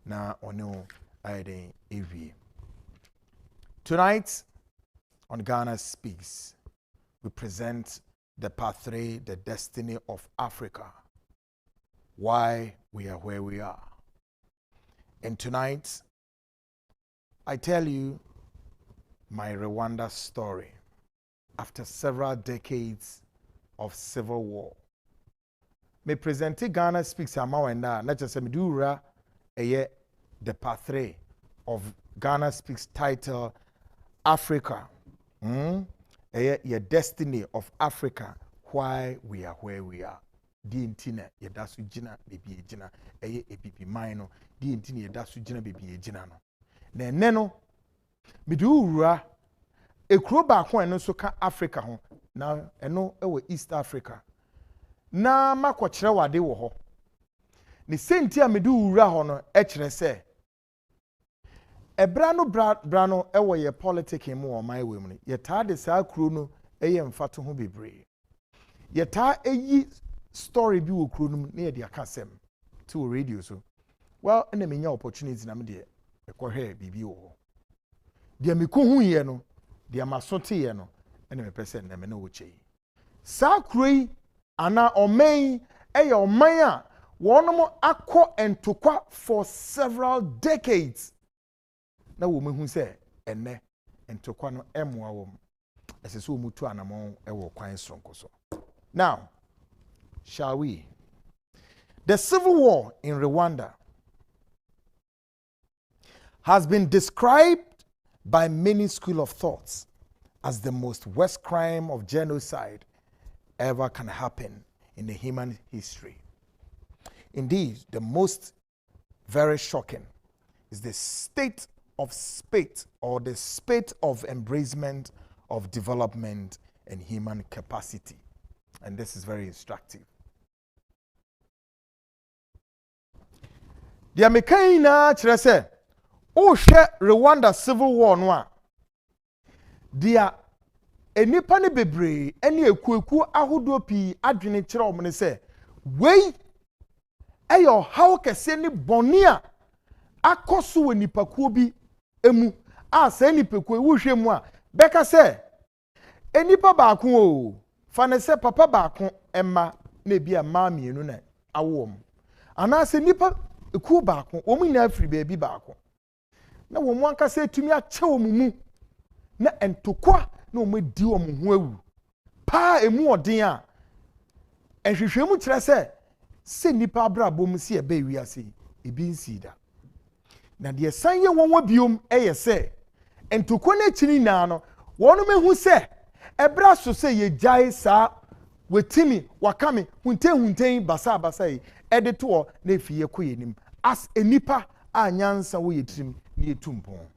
na ono ayden ewie. Tonight on Ghana Speaks, we present the pathway, the destiny of Africa, why we are where we are. And tonight, I tell you my Rwanda story. After several decades of civil war, me present Ghana Speaks amawenda na chese midura eye the pathway of Ghana Speaks title Africa. Your destiny of Africa, why we are where we are. Di intina yedasu jina bebi ejina epipi maino di intina yedasu jina bebi ejina no. Na neno midura ekuro ba ko eno so ka Africa ho na eno ewo East Africa. Na makwakire wade wo ho. Ni senti a midura ho no ekire se Ebrano brano ewo ye politic mu o my we mu ye ta de sa kuro no eye mfato ho bebre ye ta eyi story bi wo kuro no na ye de akasem to radio so well na menya opportunity na me de ekohwe bibi wo de me ko hu ye no de masote ye no na me pese na me na wo chei sa kuro yi ana omen eye oman a wonom akọ entokwa for several decades. Na wo mehu se enne entokwa no emoa wo asese wo mutu anamon ewo kwan sonko so. Now, shall we? The civil war in Rwanda has been described by many schools of thoughts as the most worst crime of genocide ever can happen in the human history. Indeed, the most very shocking is the state of spate or the spate of embracement of development and human capacity. And this is very instructive. The Americana chrese o hwe Rwanda civil war no a dia enipa ne bebre ene ekueku ahodo pi adwene kire omne se wei eyo hawo kese ne boni a akoso we nipakuo bi emu a se nipakuo wuhwe mu a beka se enipa baako o fa ne se papa baako emma na bia ma mienu na awom ana se nipa ekuo baako omu nya afiri beebi baako na wo mu anka se tumi ache wo mu na entokwa na wo di wo mu ho awu pa emu odin a ehwehwemu kire se nipa abrabom se ebe wiase ebi nsida na de sanye wonwa biom eye se entokwa na chini na no wono mehu se ebra so se ye jai sa wetimi wakame hunten basa yi edito na fiye koyenim as enipa anyansa wo yetrim na yetumpon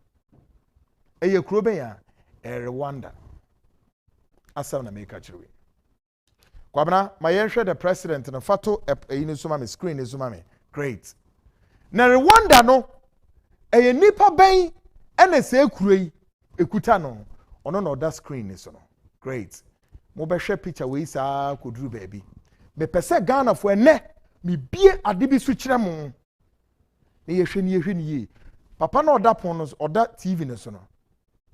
eye kroben ya Rwanda asam na make chirwe kwabna mayenhwe the president no fato eni suma me screen ezuma me great na Rwanda no eye nipa ben ene se ekuro ekuta no ono na oda screen ni so no great mo be hwe picture we isa koduru baby me pese Ghana fo ene me bie ade bi so kire mo na yehwe ni papa na oda pon no oda TV ni so no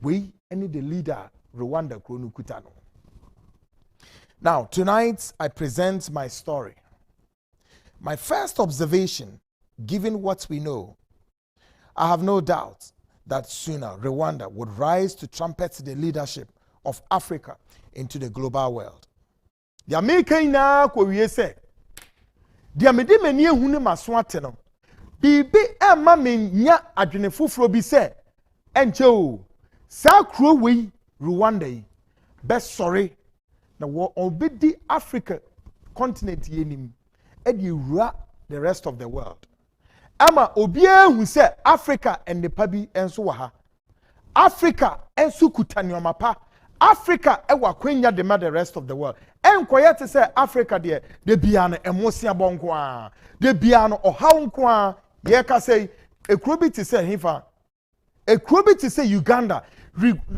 we any the leader Rwanda ko no kuta no. Now tonight I present my story. My first observation, given what we know, I have no doubt that sooner Rwanda would rise to trumpet the leadership of Africa into the global world. The American na ko wie se dia mede mani ehunu ne maso ate no bibi emma menya adwene foforo bi se enche o sa kro wei Rwanda yi be sorry na wo obedi Africa continent yenim e di wura the rest of the world. Ama obia hu se Africa and the pabi enso wa ha. Africa enso kutani omapa. Africa ewa kwenya the rest of the world. Enkoye te se Africa de bia no emosia bonko a. De bia no ohaw nko a. Ye ka say ekrobi te se hifa. Ekrobi te se Uganda.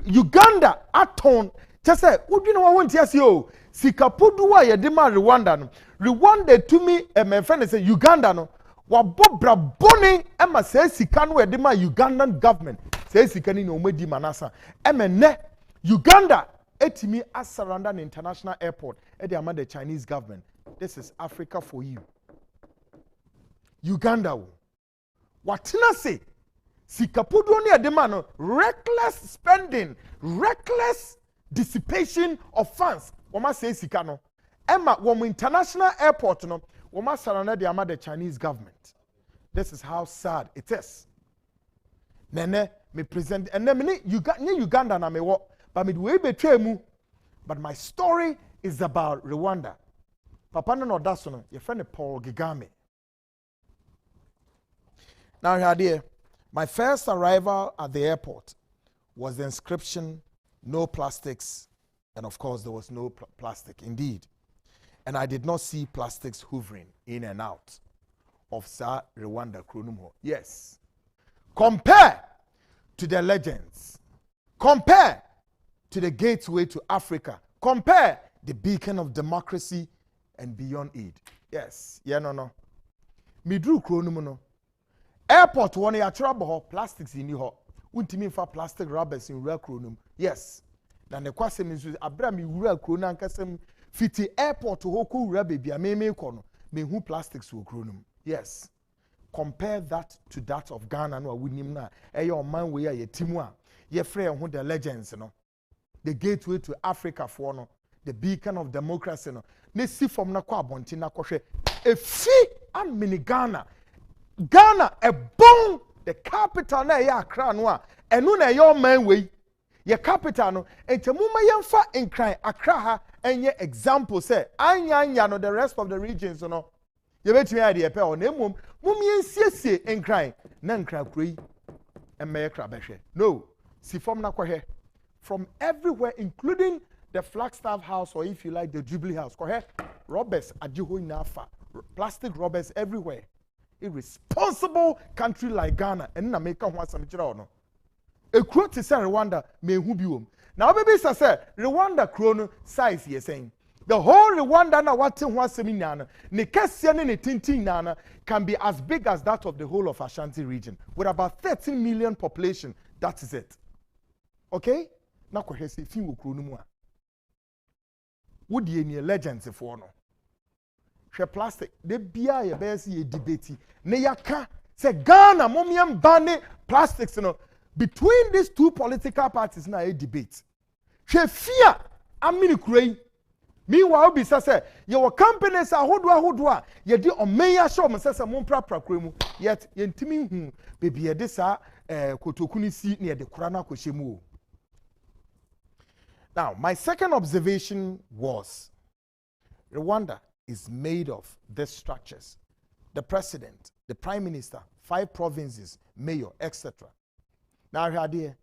Uganda aton te se udwina wa wonti ase o. Sikapodu wa ye de ma Rwanda no. Rwanda to me me friend say Uganda no. wabɔ brabɔne ɛma sɛ sika no ɛde ma Ugandan government sɛ sika ni na ɔmadi manasa ɛmɛ Uganda etimi asaranda an international airport ɛde ama the Chinese government. This is Africa for you. Uganda wo watena se sikapodo ne ɛde ma no reckless spending, reckless dissipation of funds. Wama sɛ sika no ɛma wɔn international airport no wama saranda de ama the Chinese government. This is how sad it is. Nene me present and then me Uganda na me wo but me we betray mu. But my story is about Rwanda. Papa no daso no your friend Paul Gigame. Now here my first arrival at the airport was the inscription no plastics, and of course there was no plastic indeed. And I did not see plastics hovering in and out of Rwanda Kronumo. Yes. Compare to the legends. Compare to the gateway to Africa. Compare the beacon of democracy and beyond aid. Yes. Yeah, no. Midru Kronumo no. Airport one ya trouble plastics in you. Untimi fa plastic rubbers in real Kronum. Yes. Na ne kwasem nso abra mi wura Kronu ankasem fiti airport hoku rubber bia me kono me hu plastics wo Kronum. Yes. Compare that to that of Ghana no awunim na eye oman we ya timu a ye frɛ ho the legends no. The gateway to Africa for no, the beacon of democracy no. Ne si from na kwa abonti na kɔhwɛ efi amini Ghana. Ghana a bon the capital na ya Accra no a enu na your man we ye capital no entemuma yemfa nkran Accra ha enye example say anya no the rest of the regions no ye betimi ade epe o na emom ensiesie nkran na nkran kuro emme kra behwe no si from na kɔhwɛ from everywhere including the Flagstaff House or if you like the Jubilee House kɔhwɛ robbers ajiho inafa plastic robbers everywhere. Irresponsible country like Ghana and na make ho asam kira no e kuro te say Rwanda me hu bi wom na obebi say Rwanda kuro no size ye saying the whole Rwanda na wate ho asam nya no ne kese ne tintin na no can be as big as that of the whole of Ashanti region with about 13 million population. That is it. Okay, na ko hwese fi wo kuro no mu a wodi eni legends for no hwe plastic de bia ye be se ye debate ne yaka say Ghana momiam ban plastics no between these two political parties na a debate hwe fia amini kurei meanwhile be say your companies ahodo a ye di omeya show me say mon prapra kuremu yet ye ntimi hu bebi ye de sa kotokuni si ne ye de kura na kohyemu. Now my second observation was Rwanda is made of these structures: the president, the prime minister, 5 provinces, mayor, etc. Now here,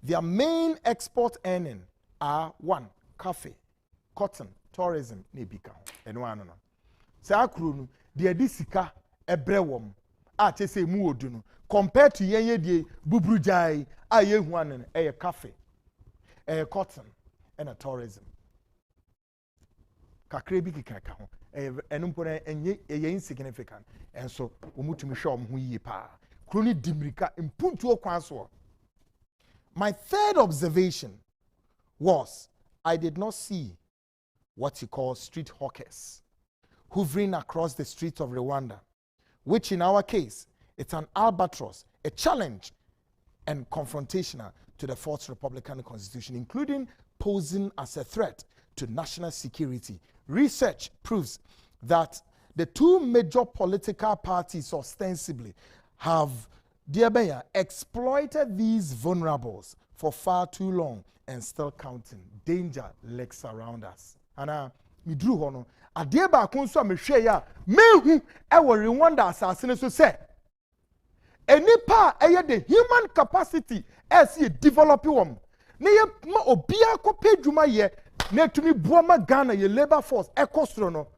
their main export earning are 1, coffee, cotton, tourism, nebika, and one. Say akuru the disika ebrewom a te say mu odu compared to yenye die bubrujai a ye huanen a coffee, a cotton, and a tourism. Kakrebi kikaka ho enumpore enye insignificant and so umutumi hwe om ho yie pa kroni dimirika impuntuo kwanso. My third observation was I did not see what you call street hawkers hovering across the streets of Rwanda, which in our case it's an albatross, a challenge and confrontational to the Fourth Republican Constitution, including posing as a threat to national security. Research proves that the 2 major political parties ostensibly have exploited these vulnerables for far too long and still counting. Danger lurks around us. And midru hono ade ba kon so mehwe ya mehu e wo Rwanda asase so say enipa eye the human capacity as ye develop wom ne ye ma obia ko pedwuma ye na tumi buama Ghana ye labor force ekosro no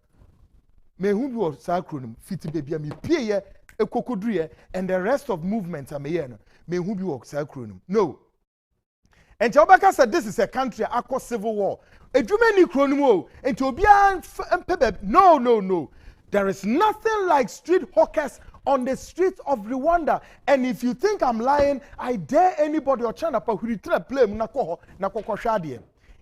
mehu bi o sa kronum fiti bebia me pie ye ekokodru ye and the rest of movement am ye no mehu bi o sa kronum no. And Jobaka said this is a country akọ civil war edwuma ni kronum o enti obia no. There is nothing like street hawkers on the streets of Rwanda. And if you think I'm lying, I dare anybody or China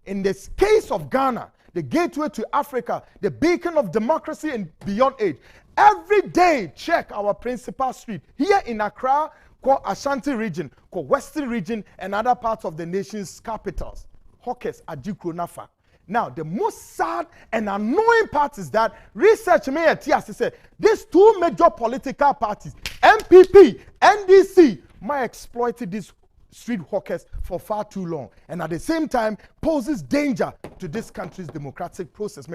in this case of Ghana, the gateway to Africa, the beacon of democracy and beyond age. Every day, check our principal street here in Accra, called Ashanti region, called Western region, and other parts of the nation's capitals. Hawkers Agyapong. Now, the most sad and annoying part is that research may say these two major political parties, MPP, NDC, might exploit these street hawkers for far too long, and at the same time poses danger to this country's democratic process.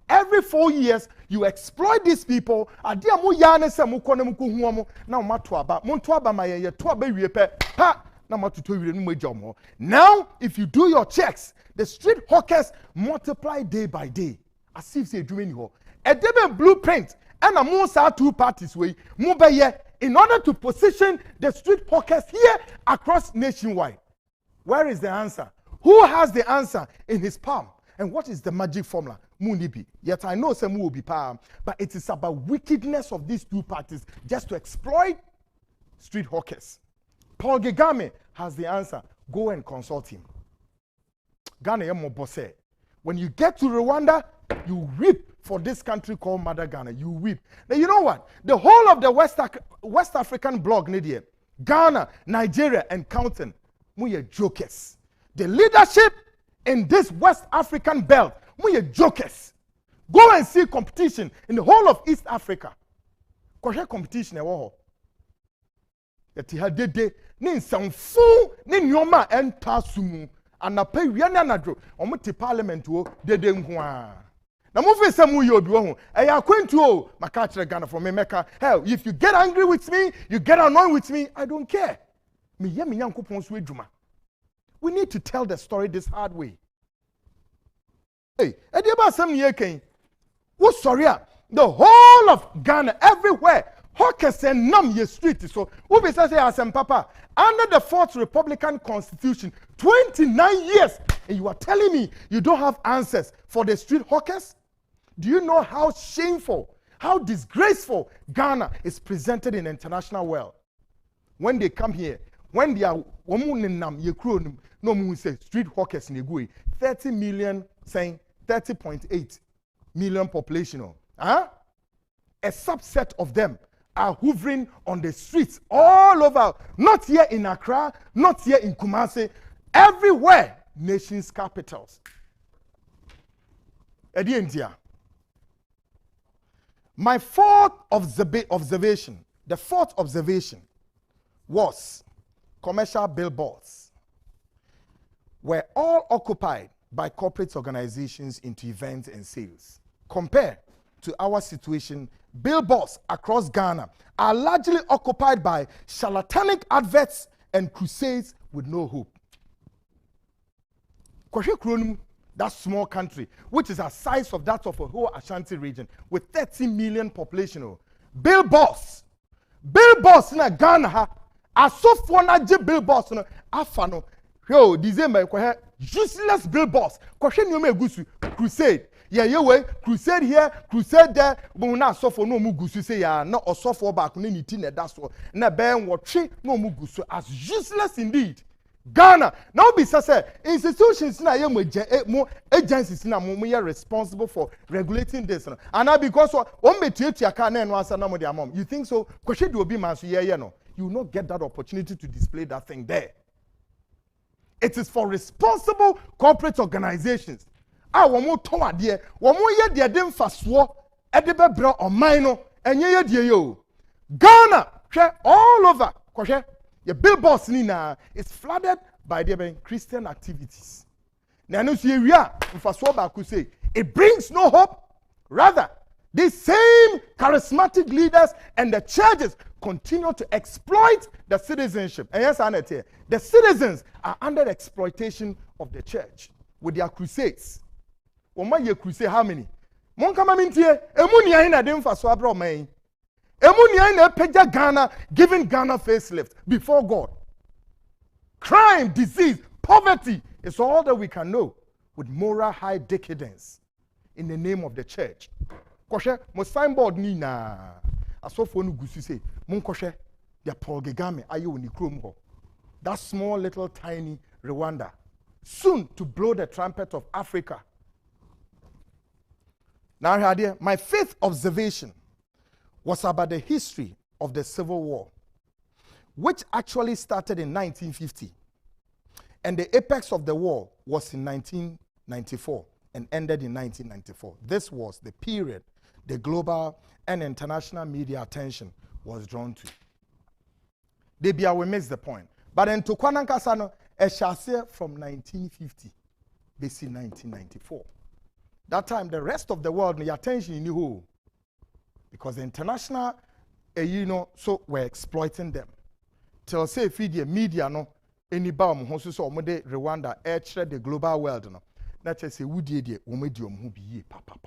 Every 4 years, you exploit these people. Now, if you do your checks, the street hawkers multiply day by day. As if they do a different blueprint, and amongst our two parties, in order to position the street hawkers here across nationwide. Where is the answer? Who has the answer in his palm? And what is the magic formula? Munibi. Yet I know some will be palm, but it is about wickedness of these two parties just to exploit street hawkers. Paul Kagame has the answer. Go and consult him. Ghana yemo bosse. When you get to Rwanda, you weep for this country called Mother Ghana. You weep. Now you know what? The whole of the West African bloc, Ghana, Nigeria, and counting, we are jokers. The leadership in this West African belt, we are jokers. Go and see competition in the whole of East Africa. Kwa competition ewo. Yeti hadede ni nsamfu ni nyoma enta sumu anape wiana nadro omuti parliament wo dede nhoa. Na move some you be one. I acquaint you, my catcher Ghana from Mecca. Hell, if you get angry with me, you get annoyed with me, I don't care. We need to tell the story this hard way. Hey, what's sorry? The whole of Ghana, everywhere, hawkers and numb your street. So, who be say Papa, under the Fourth Republican Constitution, 29 years, and you are telling me you don't have answers for the street hawkers? Do you know how shameful, how disgraceful Ghana is presented in the international world? When they come here, when they are no say street hawkers in Egui, 30 million saying 30.8 million population. A subset of them are hovering on the streets all over, not here in Accra, not here in Kumasi, everywhere, nation's capitals. India. My fourth observation, the fourth observation was commercial billboards were all occupied by corporate organizations into events and sales. Compared to our situation, billboards across Ghana are largely occupied by charlatanic adverts and crusades with no hope. That small country, which is the size of that of a whole Ashanti region, with 30 million population. Billboards in Ghana, are so fun billboards no afano. Yo, December useless billboards. Crusade. Yeah, crusade here, crusade there. But we not suffer no mugusu say ya not or suffer back no anything that's what. Na ben what no mugusu as useless indeed. Ghana now be say institutions na more agencies na more responsible for regulating this. And now because one be to aka na no answer na mo their mom. You think so? Question do be man so yeah no. You will not get that opportunity to display that thing there. It is for responsible corporate organizations. One more ton there, one more year they dem faswo edebe bra on mine and ye yo. Ghana all over. The billboards nina is flooded by the Christian activities. Now, it brings no hope. Rather, these same charismatic leaders and the churches continue to exploit the citizenship. And yes, the citizens are under exploitation of the church with their crusades. One crusade, how many? Ghana, giving Ghana facelift before God. Crime, disease, poverty is all that we can know with moral high decadence in the name of the church. Koshe, mo signboard ni na. asofo no gusu say monkohwe the Paul Kagame aye oni krom ho. That small little tiny Rwanda, soon to blow the trumpet of Africa. Now here, my fifth observation was about the history of the Civil War, which actually started in 1950. And the apex of the war was in 1994 and ended in 1994. This was the period the global and international media attention was drawn to. Debia, we missed the point. But in Tukwanan Kasano, a chassis from 1950, BC 1994. That time, the rest of the world, the attention in who? Because the international, so we're exploiting them. Till say, feed the media, no, any bomb, who so mode Rwanda, air the global world, no. That's just a woody idea, umedium who be papa.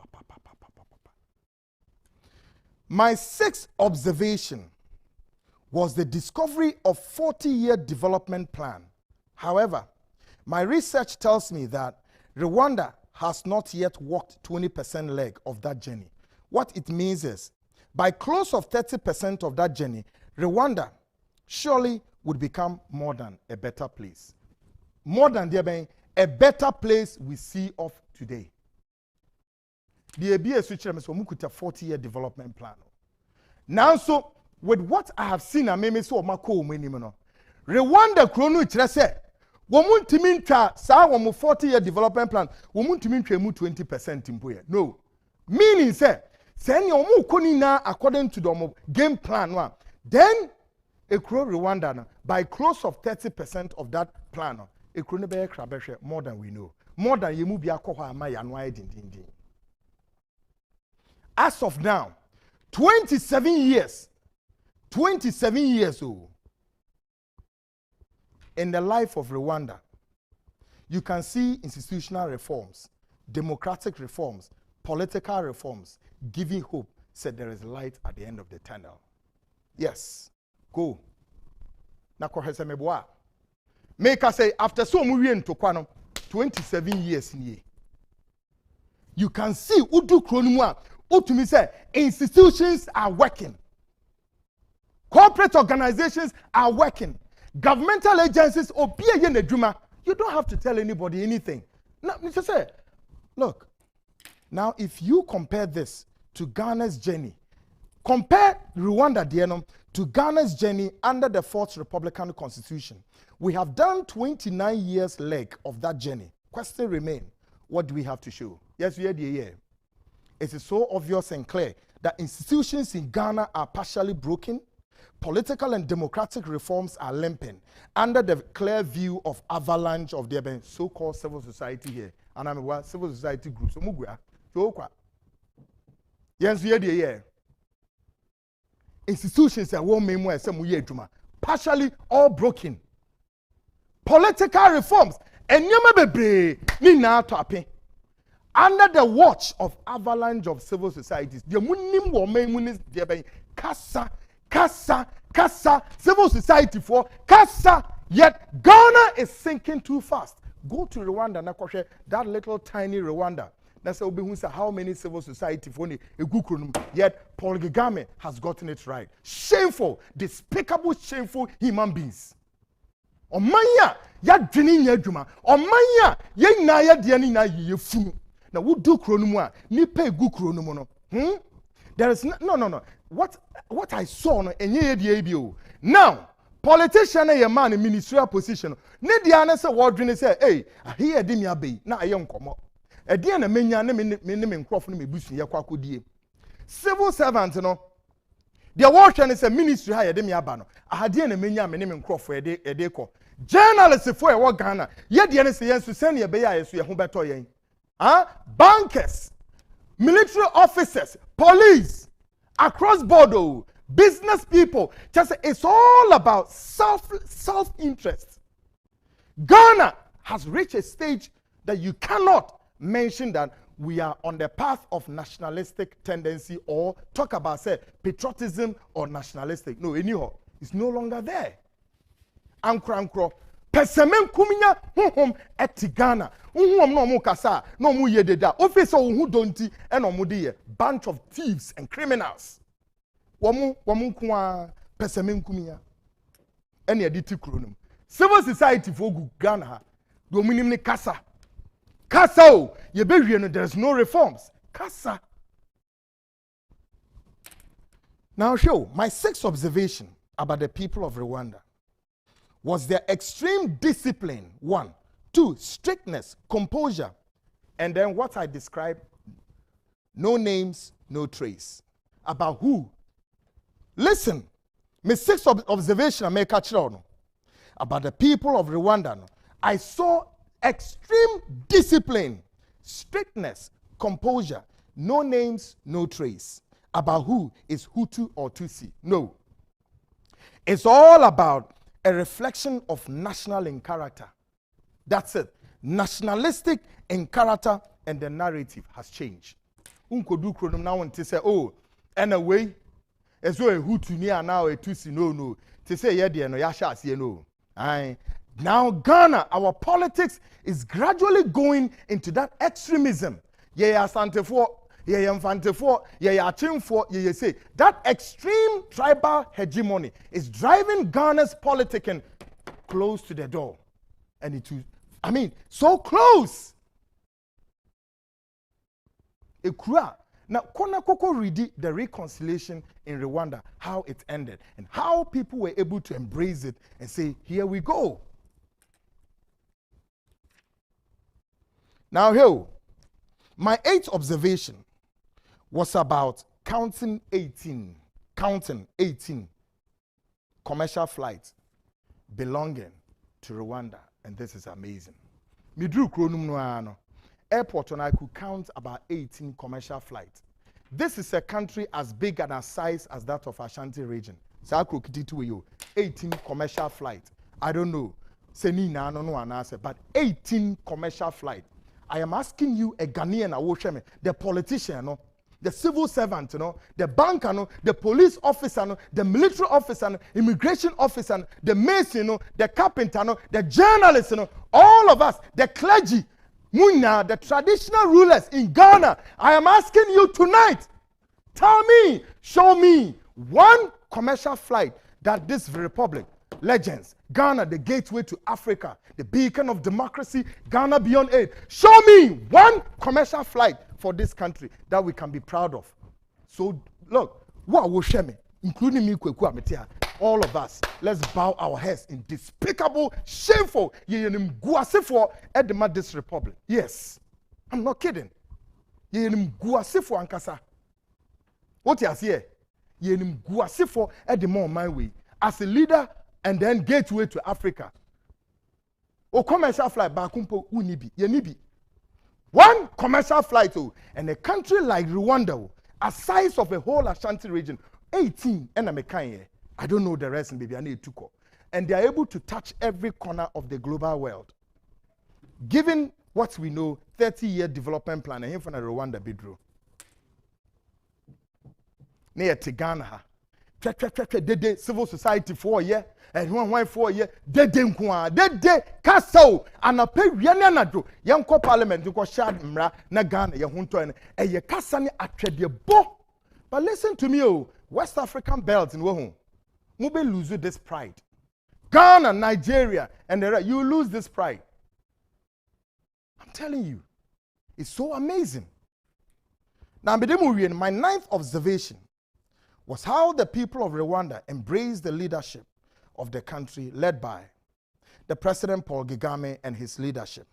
My sixth observation was the discovery of 40-year development plan. However, my research tells me that Rwanda has not yet walked 20% leg of that journey. What it means is, by close of 30% of that journey, Rwanda surely would become more than a better place. More than a better place we see of today. The ABA switch is a 40-year development plan. Now, so with what I have seen, I may so mako minimum. Rwanda chrono itrese. Womun timinta sa womu 40-year development plan. Womun timinta mu 20% impoye. No, meaning say ni omu koni na according to the game plan wa. Then a crow Rwanda na by close of 30% of that plan. A crow nebe krabeshe more than we know. More than yemu bi akoha ama yanwa din. As of now, 27 years old. In the life of Rwanda, you can see institutional reforms, democratic reforms, political reforms, giving hope, said there is light at the end of the tunnel. Yes, go. Make us say, after so many 27 years in ye. You can see, Udu Kronumwa, Utumi say, institutions are working. Corporate organizations are working. Governmental agencies, you don't have to tell anybody anything. Now, Mr. Say, look, now if you compare this to Ghana's journey, compare Rwanda to Ghana's journey under the Fourth Republican Constitution. We have done 29 years leg of that journey. Question remain, what do we have to show? Yes, we had the year. It is so obvious and clear that institutions in Ghana are partially broken. Political and democratic reforms are limping under the clear view of avalanche of their so-called civil society here. And I'm a civil society group. So yes, we are the institutions are partially all broken. Political reforms and under the watch of avalanche of civil societies. Kasa, civil society for Kasa, yet Ghana is sinking too fast. Go to Rwanda, Nakoshe, that little tiny Rwanda. That's how many civil society for yet Paul Kagame has gotten it right. Shameful, despicable, shameful human beings. Omanya, ya drini nyaduma. Omanya, ye na ya diani na ye funu. Now, who do kronumwa? Ni pay gu kronumono. There is no. What I saw no enye the ABO. Now, politician a man in ministerial position. Ne di anese wordwin say, hey, here di mi abey na aye nkomo. E di na menya ne me nkrofo no me busu ye Kwaku die. Civil servant no. The wordwin say ministry ha ye di mi aba no. Ahade na menya me nkrofo e de ko. Journalists for e Ghana. Ye di na say yensu send ye be ya yesu ye ho beto yen. Bankers, military officers, police, across border, business people. Just it's all about self-interest. Ghana has reached a stage that you cannot mention that we are on the path of nationalistic tendency or talk about say patriotism or nationalistic. No, anyhow, it's no longer there. Ankro. Pesemen kuminya eti Ghana. No mu kasa, no mu yededa. Officer who don'ti and omudi bunch of thieves and criminals. Wamu kwa pesemenkumia. Any editi kronum. Civil society for Ghana ha. Do minim ni kasa. Kasa o. Yebehwie there's no reforms. Kasa. Now show my sixth observation about the people of Rwanda was their extreme discipline. 1, 2, strictness, composure, and then what I described, no names, no trace. About who? Listen, my sixth observation I make about the people of Rwanda. I saw extreme discipline, strictness, composure, no names, no trace. About who is Hutu or Tutsi. No. It's all about a reflection of national in character. That's it. Nationalistic in character, and the narrative has changed. Unkodu kronum now want to say, oh, anyway, as well a Hutu near now a Tutsi no. To say yeah, no yasha see no. Now Ghana, our politics is gradually going into that extremism. Yeah, Sante for. Yeah, Mfantefo, yeah, Achimfo, yeah, say that extreme tribal hegemony is driving Ghana's politicking close to the door. And it will, I mean, so close. Ekura. Now, Kona Koko read the reconciliation in Rwanda, how it ended, and how people were able to embrace it and say, here we go. Now, here, my eighth observation was about counting 18 commercial flights belonging to Rwanda, and this is amazing. Midru kronum no airport and I could count about 18 commercial flights. This is a country as big and as size as that of Ashanti region. So I could to you 18 commercial flights. I don't know. But 18 commercial flights. I am asking you, a Ghanaian, the politician, the civil servant, the banker, the police officer, the military officer, immigration officer, the mason, the carpenter, the journalist, all of us, the clergy, Muna, the traditional rulers in Ghana. I am asking you tonight, tell me, show me one commercial flight that this republic, legends, Ghana, the gateway to Africa, the beacon of democracy, Ghana beyond aid. Show me one commercial flight for this country that we can be proud of. So look, what will shame me, including me, Kwaku Ametia, all of us, let's bow our heads in despicable, shameful, this republic. Yes, I'm not kidding. Ankasa. What you say? My way as a leader and then gateway to Africa. O commercial flight bakumpo unibi yenibi. One commercial flight, and a country like Rwanda, a size of a whole Ashanti region, 18, and I don't know the rest, baby, I need to go. And they are able to touch every corner of the global world. Given what we know, 30-year development plan, and here from Rwanda, Bidro. Near Tigana, civil society 4 years. And 1 year, dead castle, and a pay Yanado, young co parliament, you got shad mra, Nagana, Yahunto, and ye Cassani at your bo. But listen to me, West African belts in Wahoo. Mube lose this pride. Ghana, Nigeria, and you lose this pride. I'm telling you, it's so amazing. Now, my ninth observation was how the people of Rwanda embraced the leadership of the country led by the President Paul Kagame and his leadership,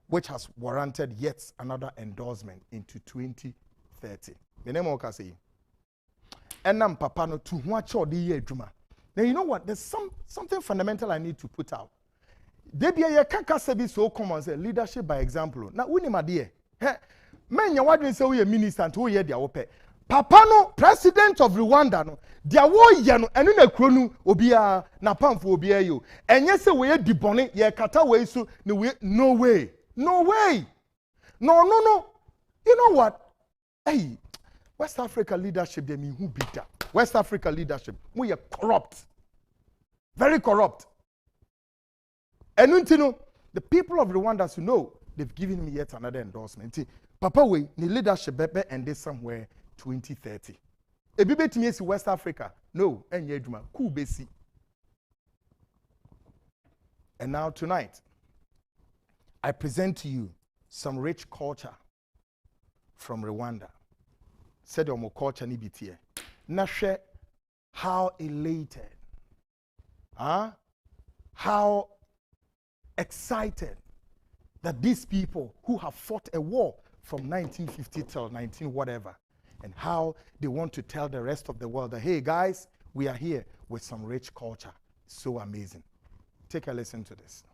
which has warranted yet another endorsement into 2030. And papa no to now you know what? There's something fundamental I need to put out. Debia kaka sebi so common say leadership by example. Now uni madie. Men ya wadwen say we a minister and we dia wope. Papa no president of Rwanda no dia wo ye no enu na kuro nu obia na pamfo obia yo. Enye se we di bone ye kata we so no way. No way. No. You know what? Hey, West Africa leadership they mean who beat that. West Africa leadership we are corrupt. Very corrupt. And the people of Rwanda know they've given me yet another endorsement. Papa we the leadership and this somewhere 2030. Ebi betumi esi West Africa. No, enye adwuma. Ku besi. And now tonight, I present to you some rich culture from Rwanda. Said omo culture ni bitie. Na hwe how elated, how excited that these people who have fought a war from 1950 till 19 whatever, and how they want to tell the rest of the world that, hey guys, we are here with some rich culture. So amazing. Take a listen to this.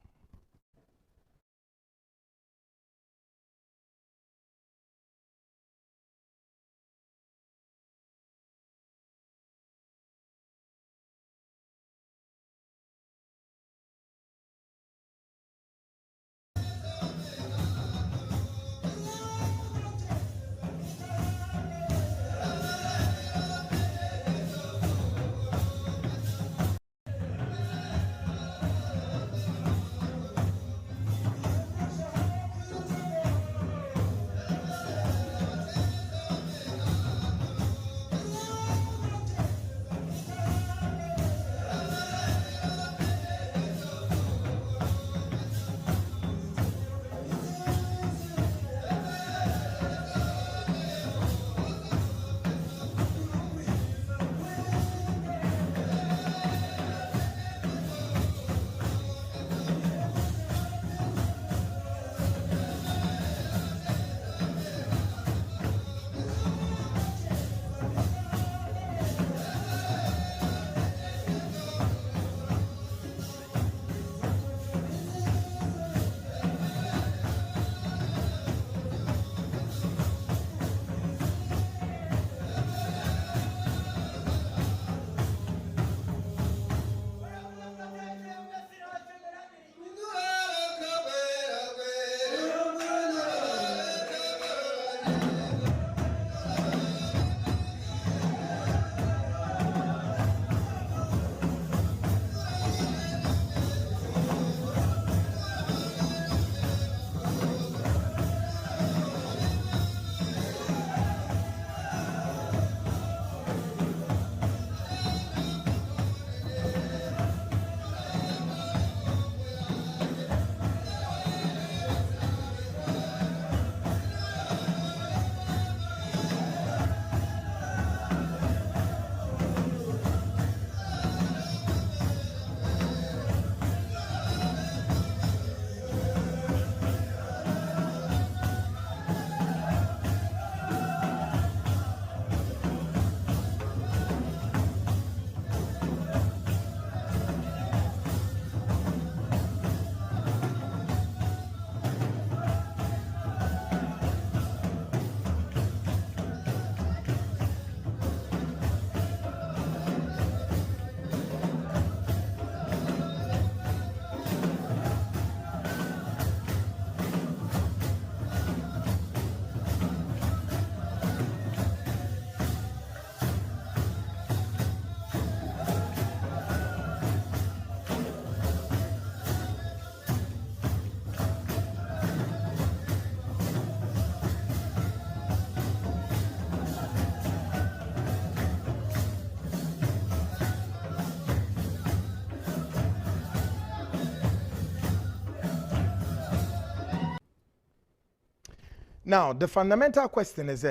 Now, the fundamental question is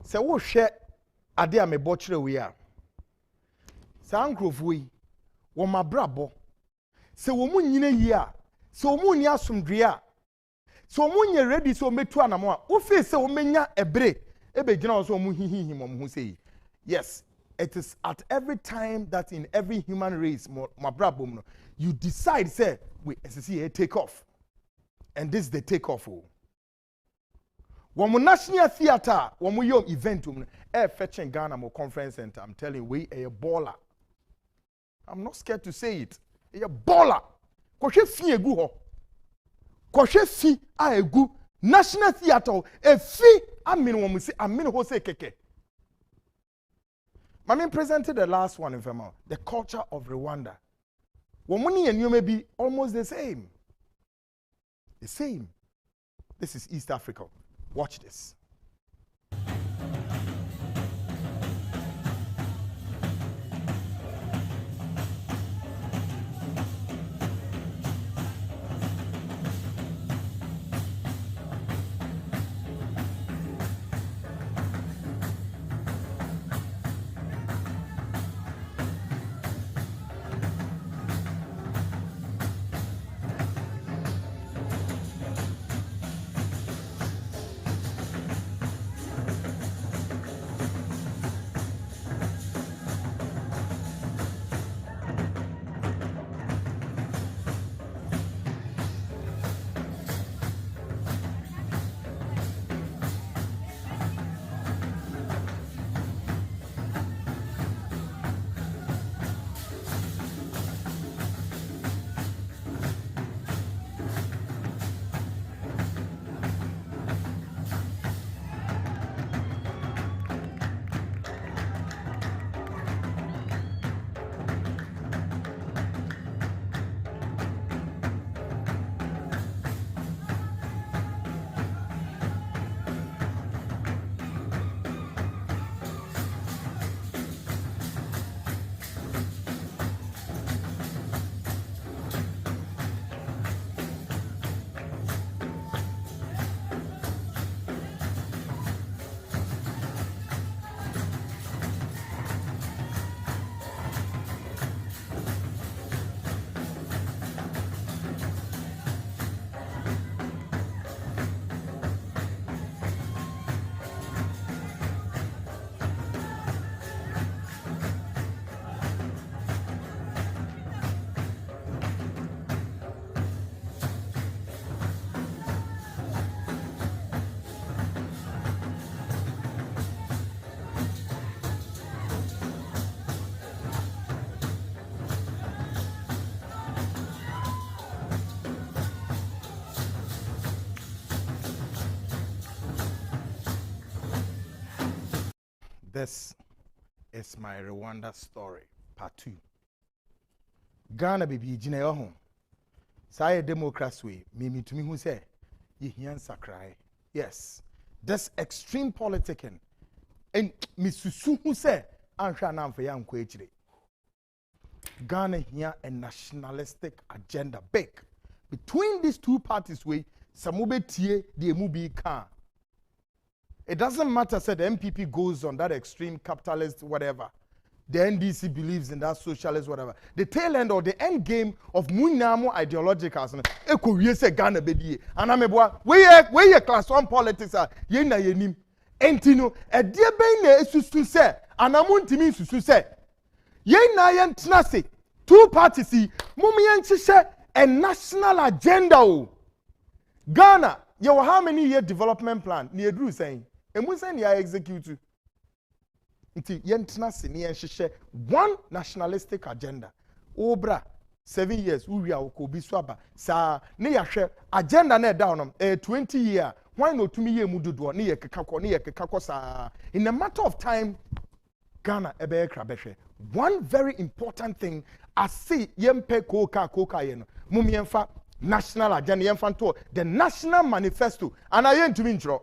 so wo hwe ade a me bo kire we a san krofo yi wo mabrabo se wo mu nyina yi a se wo mu ni asomdwe a se wo mu nye ready se wo metu anamo a wo fe se wo menya ebre ebe gina wo so wo mu hihihi mo hu sei. Yes, it is at every time that in every human race mabrabo no you decide say we SSC take off, and this is the take off. When National Theatre, when we have event, fetching Ghana mo conference center, I'm telling you, we a baller. I'm not scared to say it. A baller. Kwahwe fi egu ho. Kwahwe fi a egu. National Theatre, a fi amin wo mu say amin ho say keke. Mami presented the last one in Fema, the culture of Rwanda. Womuni and you may be almost the same. The same. This is East Africa. Watch this. This is my Rwanda story, part 2. Ghana baby jina yo ho. Say democracy way, me to me who say ye hian sakrai. Yes. This extreme politicking and me susu who say anhwa na amfa ya nkwa echire. Ghana here a nationalistic agenda big. Between these two parties way samube tie the emubi kan. It doesn't matter, said the MPP goes on that extreme capitalist, whatever. The NDC believes in that socialist, whatever. The tail end or the end game of Munamu ideological. Eko we say Ghana baby. And I'm a we class 1 politics are ye na ye nim. Entino a dear bane susu say anamuntimi susu say. Ye na yen tnase 2 parties mumi yen a national agenda. Ghana, you how many year development plan? Near Drew saying. And we say ya execute nti yentna se ne yenhyehyɛ one nationalistic agenda obra 7 years we are okobi so aba sa ne yahwɛ agenda na down 20 year why no tumi ye mu dodo ne ye keka sa in a matter of time Ghana ebe kra behwe one very important thing as see yempe koka ye no mum yemfa national agenda yemfa to the national manifesto and ayen tumi nchro.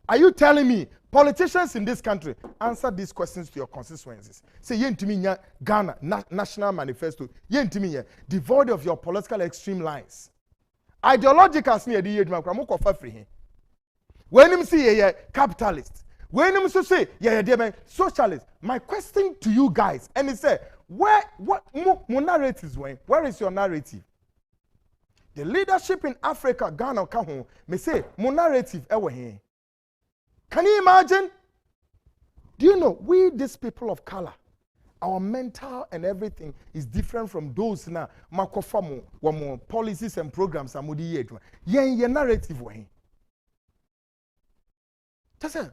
Are you telling me politicians in this country answer these questions to your constituencies? Say yentimi Ghana national manifesto yentimi devoid of your political extreme lines. Ideological sne dey eduma kwa moko fa free. When him say ye capitalist, when him so say ye dey socialist. My question to you guys and he say where what mo narratives when? Where is your narrative? The leadership in Africa Ghana ka ho me say mo narrative ewe here. Can you imagine? Do you know, we, these people of color, our mental and everything is different from those now. Makofamu, wamo policies and programs are mudi yetu. Ye narrative way. Tasa,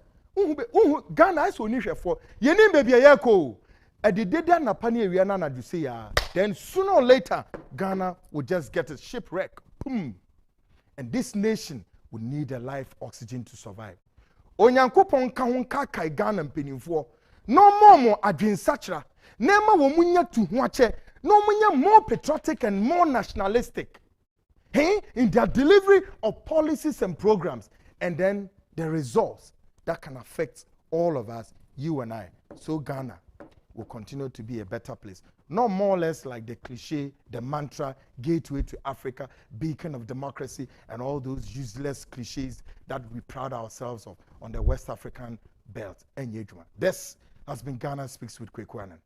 Ghana is only for ye name baby yako. At the day that napani area na say ya. Then sooner or later, Ghana will just get a shipwreck. Boom. And this nation will need a life oxygen to survive. Onyankopon ka ho ka kai Ghana mpenimfo no more adwensachra nema wo munya tu ho ache no munya more patriotic and more nationalistic in their delivery of policies and programs and then the results that can affect all of us, you and I. So Ghana will continue to be a better place. Not more or less like the cliche, the mantra, gateway to Africa, beacon of democracy, and all those useless cliches that we proud ourselves of on the West African belt. This has been Ghana Speaks with Kwaku Annan.